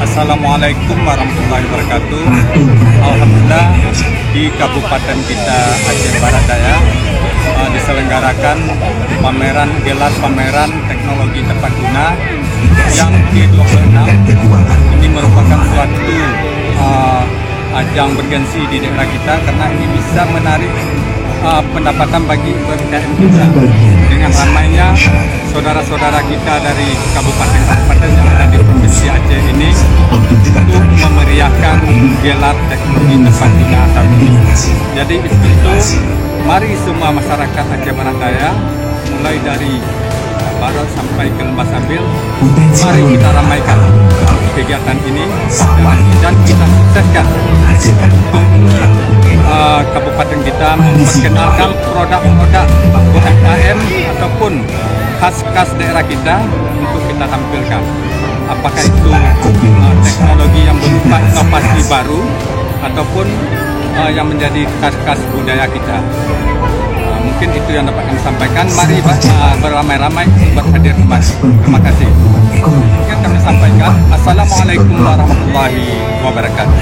Assalamualaikum warahmatullahi wabarakatuh. Alhamdulillah di Kabupaten kita Aceh Barat Daya diselenggarakan gelar pameran teknologi tepat guna yang ke-26. Ini merupakan suatu ajang bergensi di daerah kita karena ini bisa menarik pendapatan bagi UMKM kita dengan ramainya saudara-saudara kita dari kabupaten-kabupaten yang ada di Provinsi Aceh ini untuk memeriahkan gelar teknologi tepat guna atap ini. Jadi itu mari semua masyarakat Aceh Barat Daya mulai dari Barat sampai ke Lembah Sambil, mari kita ramaikan kegiatan ini dan kita sukseskan kabupaten kita memperkenalkan produk-produk UMKM ataupun khas-khas daerah kita untuk kita tampilkan. Apakah itu teknologi yang berupa inovasi baru ataupun yang menjadi khas-khas budaya kita. Mungkin itu yang dapat kami sampaikan. Mari beramai-ramai berhadir kembali. Terima kasih. Yang kami sampaikan, Assalamualaikum warahmatullahi wabarakatuh.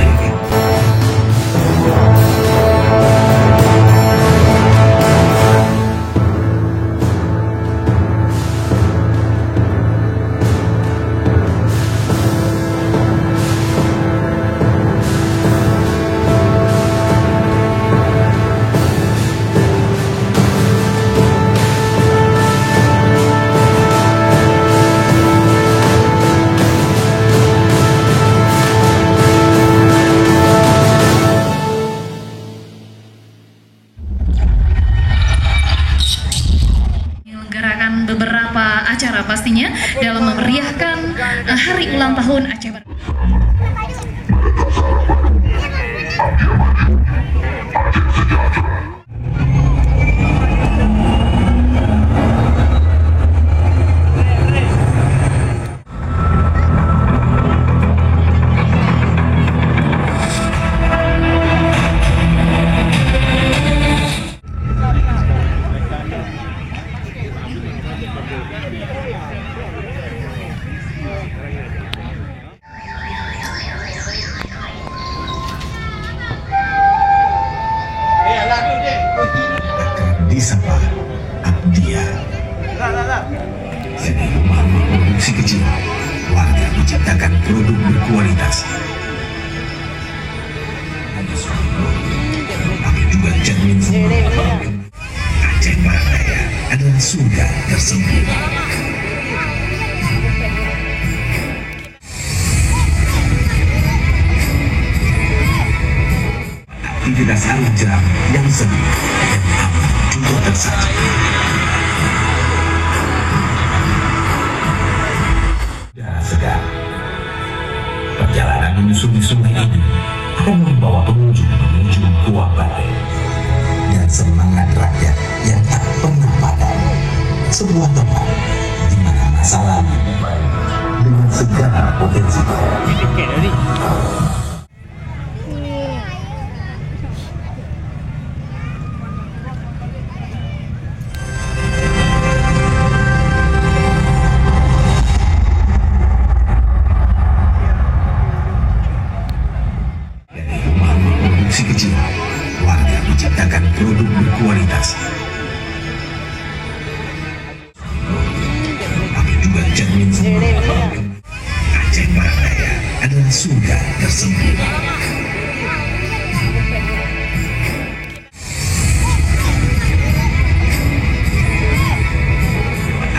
Beberapa acara pastinya dalam memeriahkan hari ulang tahun Aceh Barat. Disapa Abdia. Jadi rumah produksi kecil, warga menciptakan produk berkualitas. Tapi juga cermin Aceh Barat Daya adalah surga tersembunyi. Aktivitas alam jeram yang seru dan aman juga tersaji. Udara segar. Perjalanan menyusuri sungai ini akan membawa pengunjung menuju Gua Bate. Dan semangat rakyat yang tak pernah padam. Sebuah tempat di mana masa lalu dengan segala potensi. Kecil, warga menciptakan produk berkualitas. Tapi juga cermin Aceh Barat Daya adalah surga tersembunyi.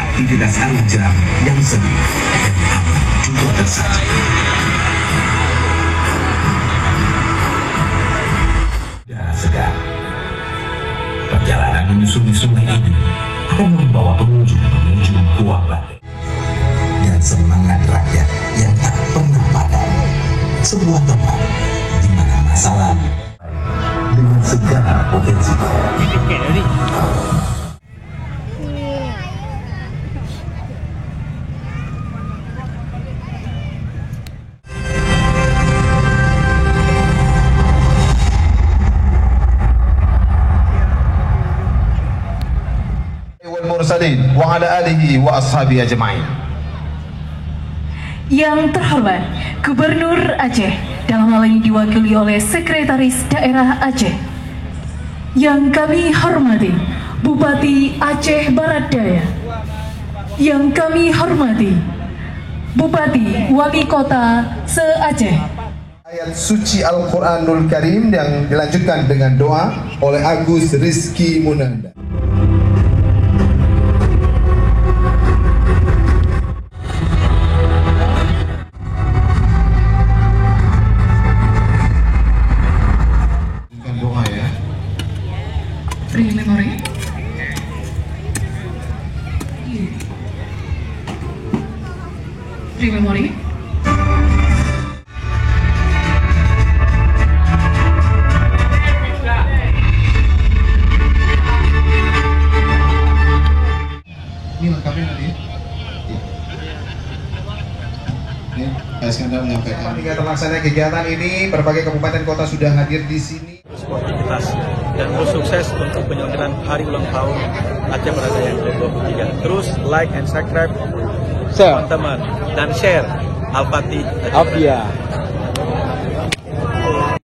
Aktivitas alam jeram yang seru dan aman juga tersaji. Segar. Perjalanan menyusuri sungai ini akan membawa pengunjung menuju Gua Bate. Dan semangat rakyat yang tak pernah padam. Sebuah tempat di mana masa lalu dengan segala potensi. Mursalin wa ala alihi wa ashabihi ajma'in. Yang terhormat Gubernur Aceh, dalam hal ini diwakili oleh Sekretaris Daerah Aceh. Yang kami hormati Bupati Aceh Barat Daya. Yang kami hormati Bupati Wali Kota se-Aceh. Ayat suci Al-Quranul Karim yang dilanjutkan dengan doa oleh Agus Rizky Munanda. Doa ya. Free memory. Free memory. Ini lengkapnya nanti. Ini Pak Iskandar menyampaikan. Hingga terlaksana kegiatan ini, berbagai kabupaten kota sudah hadir di sini. Sportivitas dan sukses untuk penyelenggaraan hari ulang tahun Aceh Barat Daya yang ke-23. Terus like and subscribe teman-teman dan share Al-Fatih.